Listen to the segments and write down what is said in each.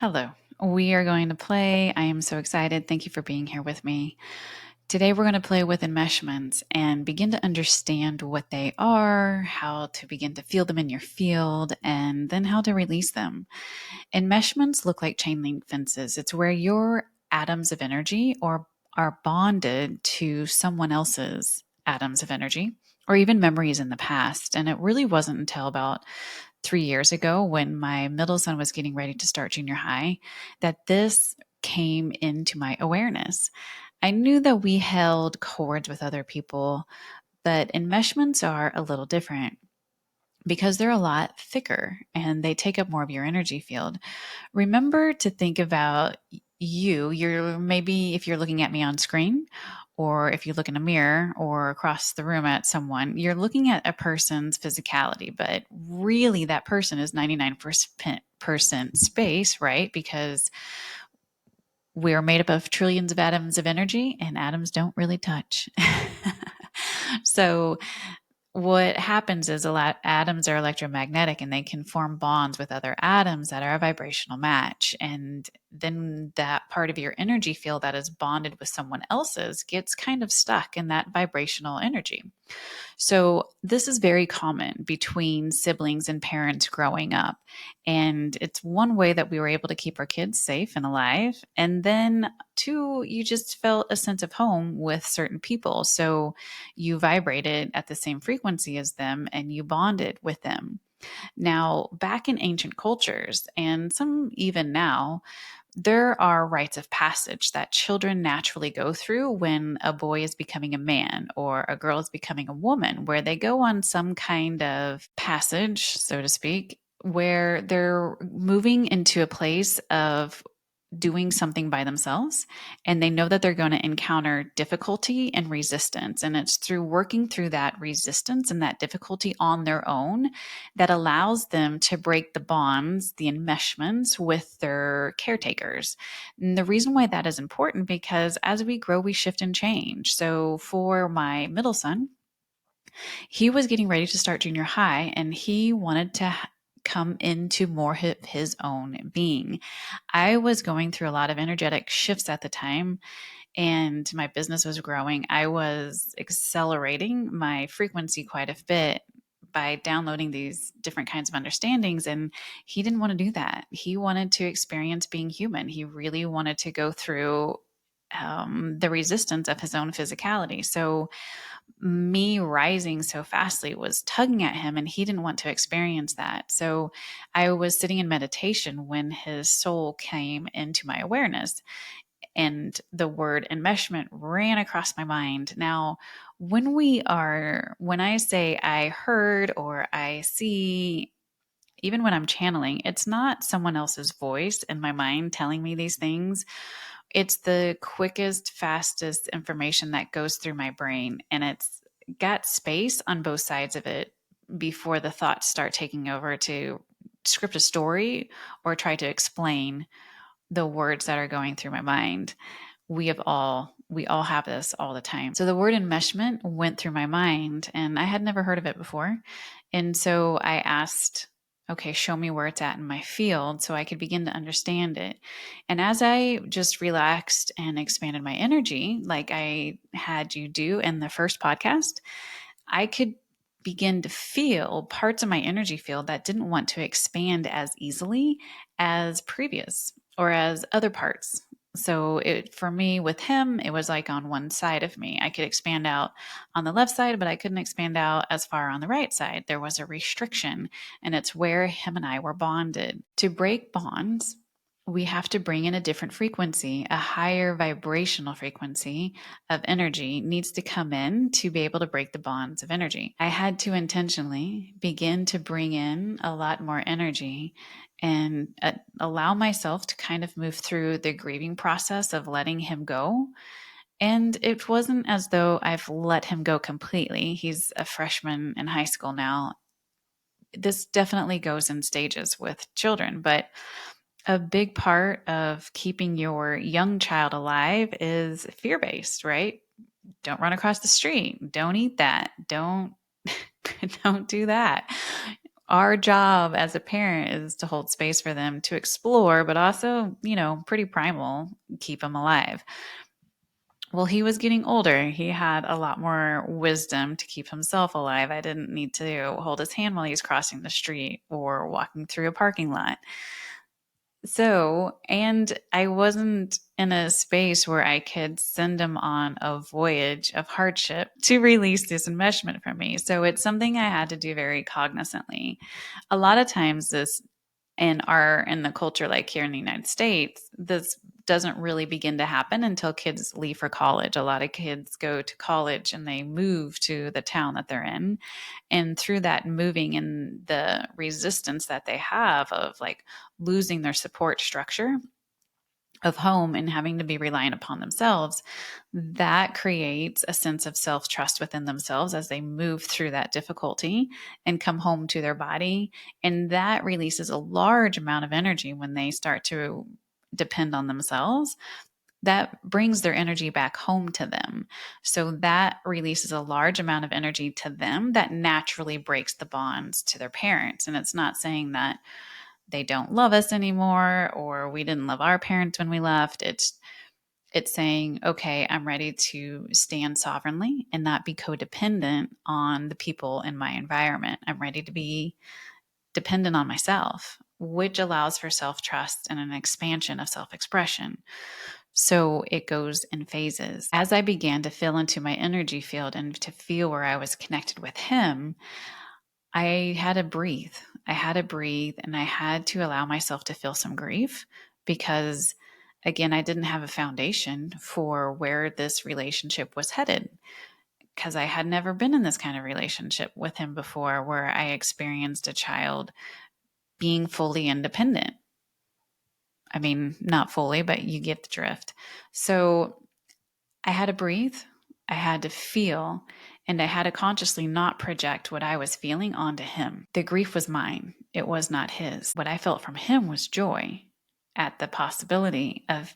Hello. We are going to play. I am so excited. Thank you for being here with me. Today, we're going to play with enmeshments and begin to understand what they are, how to begin to feel them in your field, and then how to release them. Enmeshments look like chain link fences. It's where your atoms of energy are bonded to someone else's atoms of energy or even memories in the past. And it really wasn't until about 3 years ago when my middle son was getting ready to start junior high that this came into my awareness. I knew that we held cords with other people, but enmeshments are a little different because they're a lot thicker and they take up more of your energy field. Remember to think about you're maybe if you're looking at me on screen or if you look in a mirror or across the room at someone, you're looking at a person's physicality, but really that person is 99% space, right? Because we're made up of trillions of atoms of energy and atoms don't really touch. So what happens is a lot atoms are electromagnetic and they can form bonds with other atoms that are a vibrational match, and then that part of your energy field that is bonded with someone else's gets kind of stuck in that vibrational energy. So, this is very common between siblings and parents growing up. And it's one way that we were able to keep our kids safe and alive. And then, two, you just felt a sense of home with certain people. So, you vibrated at the same frequency as them and you bonded with them. Now, back in ancient cultures, and some even now, there are rites of passage that children naturally go through when a boy is becoming a man or a girl is becoming a woman, where they go on some kind of passage, so to speak, where they're moving into a place of doing something by themselves, and they know that they're going to encounter difficulty and resistance, and it's through working through that resistance and that difficulty on their own that allows them to break the bonds, the enmeshments with their caretakers. And the reason why that is important, because as we grow we shift and change. So for my middle son, he was getting ready to start junior high and he wanted to come into more of his own being. I was going through a lot of energetic shifts at the time and my business was growing. I was accelerating my frequency quite a bit by downloading these different kinds of understandings. And he didn't want to do that. He wanted to experience being human. He really wanted to go through the resistance of his own physicality. So me rising so fastly was tugging at him and he didn't want to experience that. So I was sitting in meditation when his soul came into my awareness and the word enmeshment ran across my mind. Now, when I say I heard or I see, even when I'm channeling, it's not someone else's voice in my mind telling me these things. It's the quickest, fastest information that goes through my brain, and it's got space on both sides of it before the thoughts start taking over to script a story or try to explain the words that are going through my mind. We all have this all the time. So the word enmeshment went through my mind and I had never heard of it before. And so I asked, okay, show me where it's at in my field so I could begin to understand it. And as I just relaxed and expanded my energy, like I had you do in the first podcast, I could begin to feel parts of my energy field that didn't want to expand as easily as previous or as other parts. So for me with him, it was like on one side of me. I could expand out on the left side, but I couldn't expand out as far on the right side. There was a restriction, and it's where him and I were bonded. To break bonds, we have to bring in a different frequency, a higher vibrational frequency of energy needs to come in to be able to break the bonds of energy. I had to intentionally begin to bring in a lot more energy and allow myself to kind of move through the grieving process of letting him go. And it wasn't as though I've let him go completely. He's a freshman in high school now. This definitely goes in stages with children, but a big part of keeping your young child alive is fear based, right? Don't run across the street. Don't eat that. Don't don't do that. Our job as a parent is to hold space for them to explore, but also, pretty primal, keep them alive. Well, he was getting older. He had a lot more wisdom to keep himself alive. I didn't need to hold his hand while he was crossing the street or walking through a parking lot. So, and I wasn't in a space where I could send him on a voyage of hardship to release this enmeshment from me. So it's something I had to do very cognizantly. A lot of times this in the culture, like here in the United States, this doesn't really begin to happen until kids leave for college. A lot of kids go to college and they move to the town that they're in. And through that moving and the resistance that they have of like losing their support structure of home and having to be reliant upon themselves, that creates a sense of self trust within themselves as they move through that difficulty and come home to their body. And that releases a large amount of energy when they start to depend on themselves. That brings their energy back home to them. So that releases a large amount of energy to them that naturally breaks the bonds to their parents. And it's not saying that they don't love us anymore or we didn't love our parents when we left. It's saying, okay, I'm ready to stand sovereignly and not be codependent on the people in my environment. I'm ready to be dependent on myself, which allows for self-trust and an expansion of self-expression. So it goes in phases. As I began to fill into my energy field and to feel where I was connected with him, I had to breathe. I had to breathe and I had to allow myself to feel some grief because, again, I didn't have a foundation for where this relationship was headed because I had never been in this kind of relationship with him before where I experienced a child being fully independent. I mean, not fully, but you get the drift. So I had to breathe, I had to feel, and I had to consciously not project what I was feeling onto him. The grief was mine, it was not his. What I felt from him was joy at the possibility of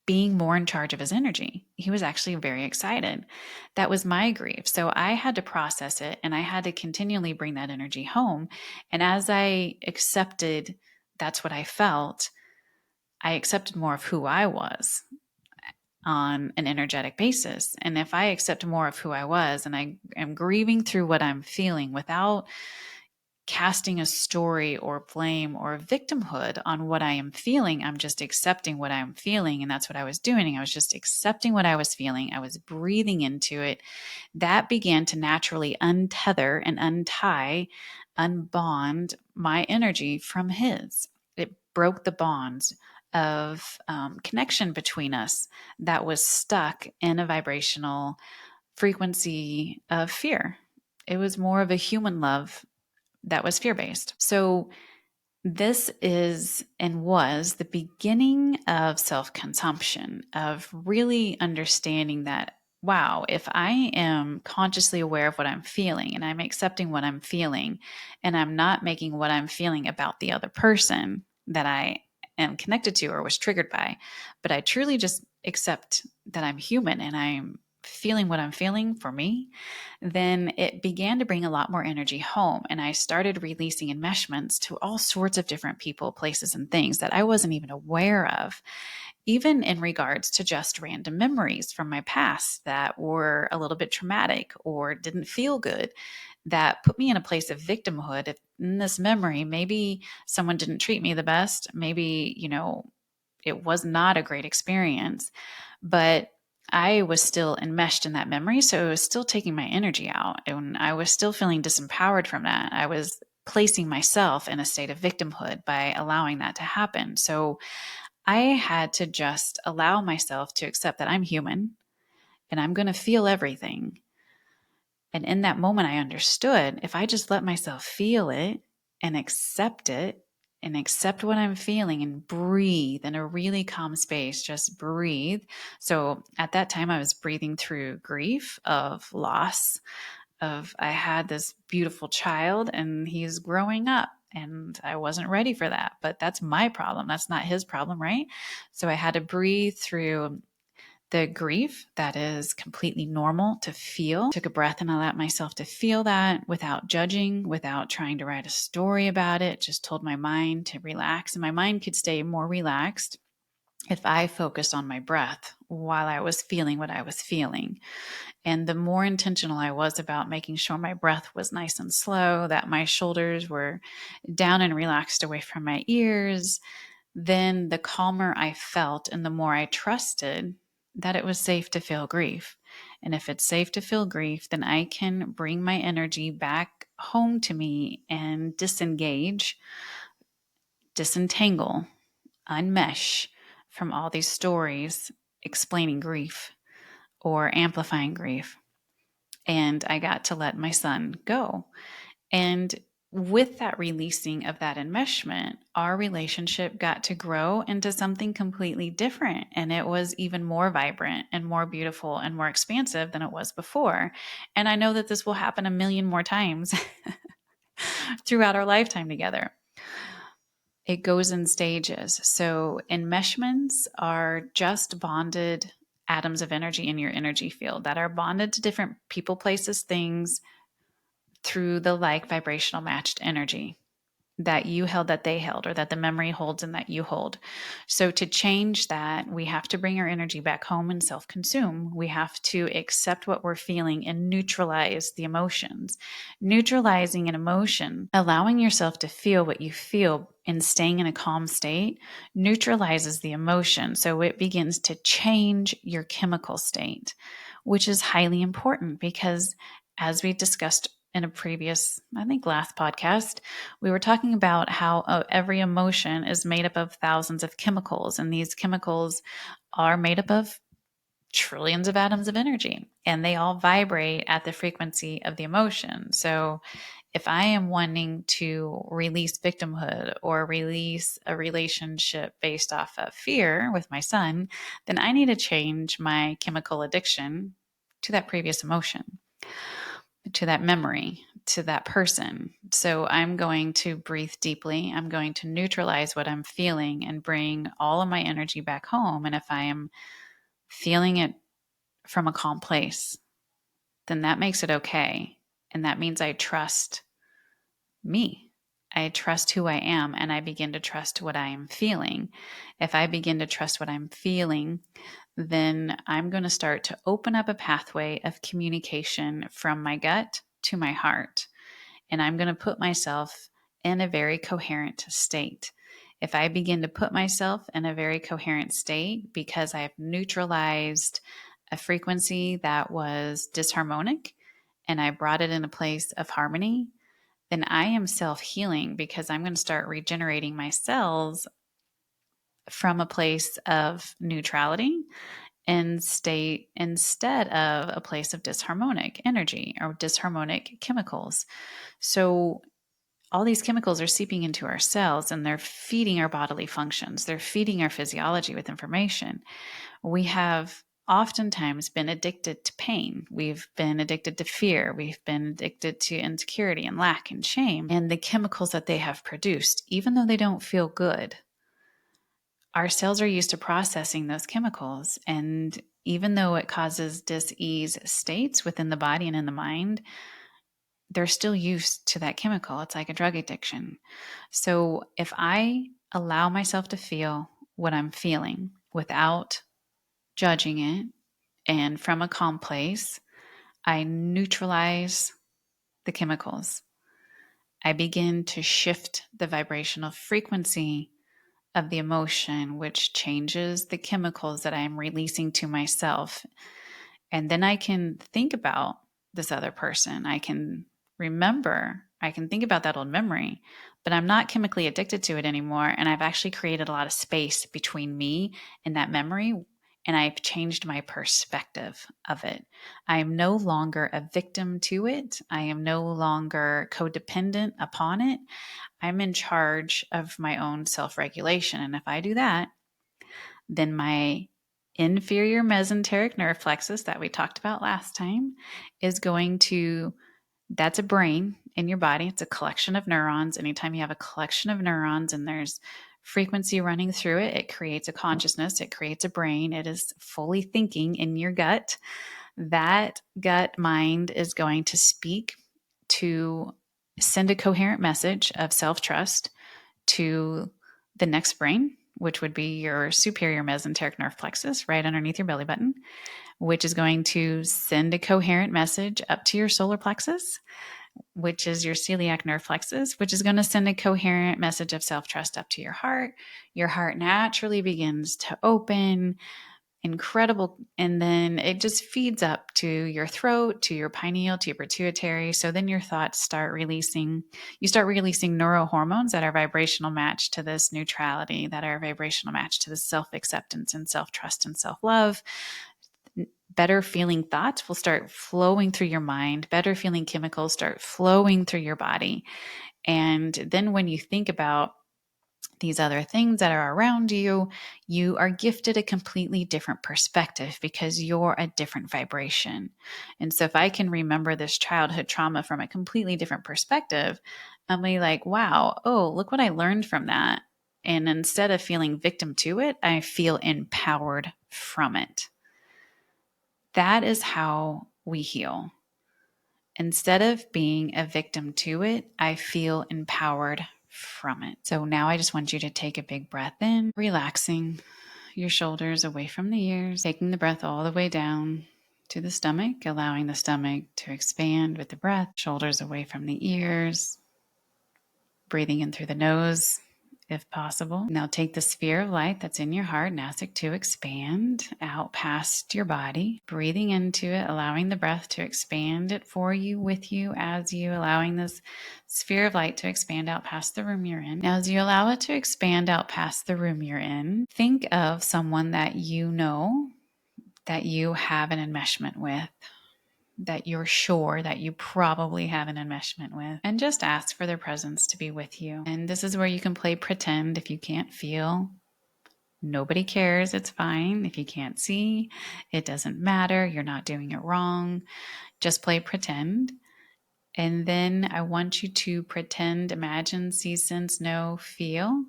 being more in charge of his energy. He was actually very excited. That was my grief. So I had to process it and I had to continually bring that energy home. And as I accepted that's what I felt, I accepted more of who I was on an energetic basis. And if I accept more of who I was and I am grieving through what I'm feeling without casting a story or blame or victimhood on what I am feeling, I'm just accepting what I'm feeling. And that's what I was doing. I was just accepting what I was feeling. I was breathing into it. That began to naturally untether and untie, unbond my energy from his. It broke the bonds of connection between us that was stuck in a vibrational frequency of fear. It was more of a human love that was fear based. So, this is and was the beginning of self consumption, of really understanding that, wow, if I am consciously aware of what I'm feeling and I'm accepting what I'm feeling, and I'm not making what I'm feeling about the other person that I am connected to or was triggered by, but I truly just accept that I'm human and I'm feeling what I'm feeling for me, then it began to bring a lot more energy home. And I started releasing enmeshments to all sorts of different people, places, and things that I wasn't even aware of, even in regards to just random memories from my past that were a little bit traumatic or didn't feel good, that put me in a place of victimhood. If in this memory, maybe someone didn't treat me the best, maybe, it was not a great experience, but I was still enmeshed in that memory. So it was still taking my energy out. And I was still feeling disempowered from that. I was placing myself in a state of victimhood by allowing that to happen. So I had to just allow myself to accept that I'm human and I'm going to feel everything. And in that moment, I understood if I just let myself feel it and accept what I'm feeling and breathe in a really calm space, just breathe. So at that time, I was breathing through grief of loss of I had this beautiful child and he's growing up and I wasn't ready for that, but that's my problem. That's not his problem, right? So I had to breathe through the grief that is completely normal to feel. Took a breath and allowed myself to feel that without judging, without trying to write a story about it. Just told my mind to relax, and my mind could stay more relaxed if I focused on my breath while I was feeling what I was feeling. And the more intentional I was about making sure my breath was nice and slow, that my shoulders were down and relaxed away from my ears, then the calmer I felt and the more I trusted that it was safe to feel grief. And if it's safe to feel grief, then I can bring my energy back home to me and disengage, disentangle, unmesh from all these stories explaining grief or amplifying grief. And I got to let my son go. And with that releasing of that enmeshment, our relationship got to grow into something completely different. And it was even more vibrant and more beautiful and more expansive than it was before. And I know that this will happen a million more times throughout our lifetime together. It goes in stages. So enmeshments are just bonded atoms of energy in your energy field that are bonded to different people, places, things through the like vibrational matched energy that you held, that they held, or that the memory holds and that you hold. So to change that, we have to bring our energy back home and self-consume. We have to accept what we're feeling and neutralize the emotions. Neutralizing an emotion, allowing yourself to feel what you feel and staying in a calm state neutralizes the emotion. So it begins to change your chemical state, which is highly important because, as we discussed in a previous, I think last podcast, we were talking about how every emotion is made up of thousands of chemicals, and these chemicals are made up of trillions of atoms of energy, and they all vibrate at the frequency of the emotion. So if I am wanting to release victimhood or release a relationship based off of fear with my son, then I need to change my chemical addiction to that previous emotion, to that memory, to that person. So I'm going to breathe deeply. I'm going to neutralize what I'm feeling and bring all of my energy back home. And if I am feeling it from a calm place, then that makes it okay. And that means I trust me. I trust who I am, and I begin to trust what I am feeling. If I begin to trust what I'm feeling, then I'm going to start to open up a pathway of communication from my gut to my heart. And I'm going to put myself in a very coherent state. If I begin to put myself in a very coherent state because I have neutralized a frequency that was disharmonic and I brought it in a place of harmony, then I am self-healing because I'm going to start regenerating my cells from a place of neutrality and state instead of a place of disharmonic energy or disharmonic chemicals. So all these chemicals are seeping into our cells and they're feeding our bodily functions. They're feeding our physiology with information. We have oftentimes been addicted to pain. We've been addicted to fear. We've been addicted to insecurity and lack and shame and the chemicals that they have produced, even though they don't feel good. Our cells are used to processing those chemicals. And even though it causes dis-ease states within the body and in the mind, they're still used to that chemical. It's like a drug addiction. So if I allow myself to feel what I'm feeling without judging it and from a calm place, I neutralize the chemicals. I begin to shift the vibrational frequency of the emotion, which changes the chemicals that I am releasing to myself. And then I can think about this other person. I can remember, I can think about that old memory, but I'm not chemically addicted to it anymore. And I've actually created a lot of space between me and that memory. And I've changed my perspective of it. I am no longer a victim to it. I am no longer codependent upon it. I'm in charge of my own self-regulation. And if I do that, then my inferior mesenteric nerve plexus that we talked about last time is going to, that's a brain in your body. It's a collection of neurons. Anytime you have a collection of neurons and there's frequency running through it. It creates a consciousness, it creates a brain. It is fully thinking in your gut. That gut mind is going to speak to send a coherent message of self-trust to the next brain, which would be your superior mesenteric nerve plexus right underneath your belly button, which is going to send a coherent message up to your solar plexus, which is your celiac nerve plexus, which is going to send a coherent message of self-trust up to your heart. Your heart naturally begins to open, incredible. And then it just feeds up to your throat, to your pineal, to your pituitary. So then your thoughts start releasing, you start releasing neurohormones that are vibrational match to this neutrality, that are vibrational match to the self-acceptance and self-trust and self-love. Better feeling thoughts will start flowing through your mind. Better feeling chemicals start flowing through your body. And then when you think about these other things that are around you, you are gifted a completely different perspective because you're a different vibration. And so if I can remember this childhood trauma from a completely different perspective, I'm like, wow, oh, look what I learned from that. And instead of feeling victim to it, I feel empowered from it. That is how we heal. Instead of being a victim to it, I feel empowered from it. So now I just want you to take a big breath in, relaxing your shoulders away from the ears, taking the breath all the way down to the stomach, allowing the stomach to expand with the breath, shoulders away from the ears, breathing in through the nose if possible. Now take the sphere of light that's in your heart and ask it to expand out past your body, breathing into it, allowing the breath to expand it for you, with you, as you, allowing this sphere of light to expand out past the room you're in. Now, as you allow it to expand out past the room you're in, think of someone that you know that you have an enmeshment with, that you're sure that you probably have an enmeshment with, and just ask for their presence to be with you. And this is where you can play pretend if you can't feel. Nobody cares. It's fine. If you can't see, it doesn't matter. You're not doing it wrong. Just play pretend. And then I want you to pretend, imagine, see, sense, know, feel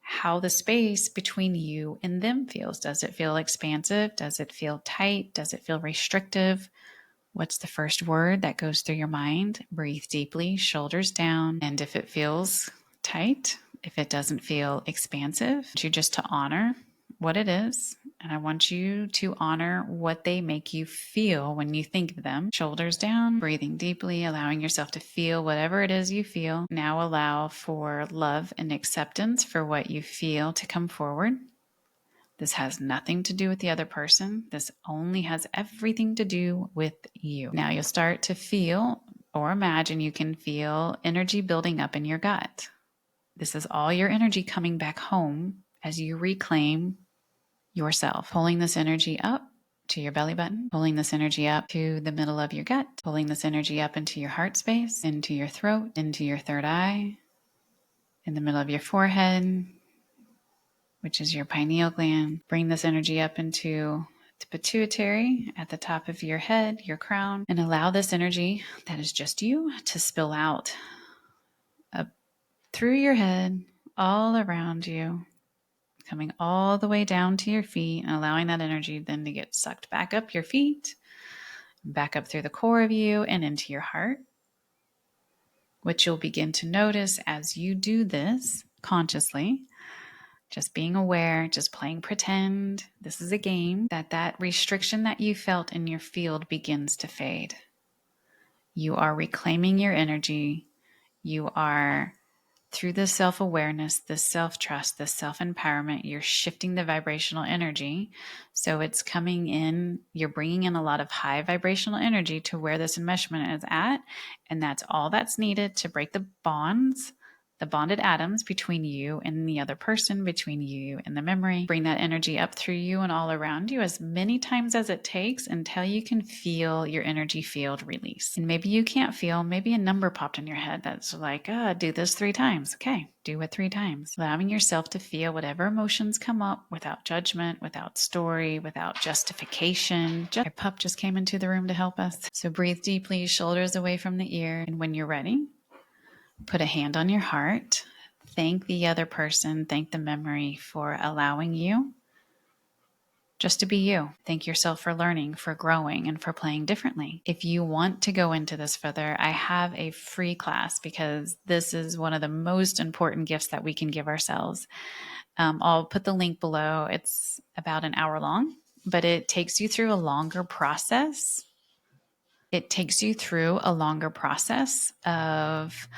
how the space between you and them feels. Does it feel expansive? Does it feel tight? Does it feel restrictive? What's the first word that goes through your mind? Breathe deeply, shoulders down. And if it feels tight, if it doesn't feel expansive, I want you just to honor what it is. And I want you to honor what they make you feel when you think of them. Shoulders down, breathing deeply, allowing yourself to feel whatever it is you feel. Now allow for love and acceptance for what you feel to come forward. This has nothing to do with the other person. This only has everything to do with you. Now you'll start to feel, or imagine you can feel, energy building up in your gut. This is all your energy coming back home as you reclaim yourself, pulling this energy up to your belly button, pulling this energy up to the middle of your gut, pulling this energy up into your heart space, into your throat, into your third eye, in the middle of your forehead, which is your pineal gland. Bring this energy up into the pituitary at the top of your head, your crown, and allow this energy that is just you to spill out up through your head, all around you, coming all the way down to your feet, and allowing that energy then to get sucked back up your feet, back up through the core of you and into your heart. What you'll begin to notice as you do this consciously, just being aware, just playing pretend, this is a game, that restriction that you felt in your field begins to fade. You are reclaiming your energy. You are, through this self-awareness, this self-trust, this self-empowerment, you're shifting the vibrational energy. So it's coming in, you're bringing in a lot of high vibrational energy to where this enmeshment is at. And that's all that's needed to break the bonds, the bonded atoms between you and the other person, between you and the memory. Bring that energy up through you and all around you as many times as it takes until you can feel your energy field release. And maybe you can't feel, maybe a number popped in your head that's like, do this 3 times. Okay, do it 3 times. Allowing yourself to feel whatever emotions come up without judgment, without story, without justification. Our pup just came into the room to help us. So breathe deeply, shoulders away from the ear. And when you're ready, put a hand on your heart. thank the other person, thank the memory for allowing you just to be you. Thank yourself for learning, for growing, and for playing differently. If you want to go into this further, I have a free class because this is one of the most important gifts that we can give ourselves. I'll put the link below. It's about an hour long, but it takes you through a longer process. It takes you through a longer process of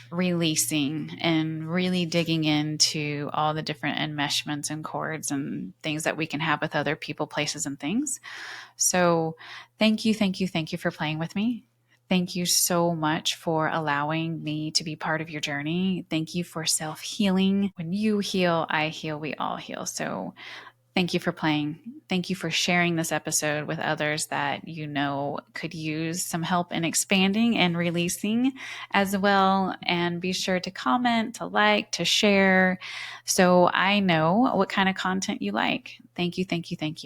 releasing and really digging into all the different enmeshments and cords and things that we can have with other people, places, and things. So thank you, thank you, thank you for playing with me. Thank you so much for allowing me to be part of your journey. Thank you for self-healing. When you heal, I heal, we all heal. So thank you for playing. Thank you for sharing this episode with others that you know could use some help in expanding and releasing as well. And be sure to comment, to like, to share, so I know what kind of content you like. Thank you, thank you, thank you.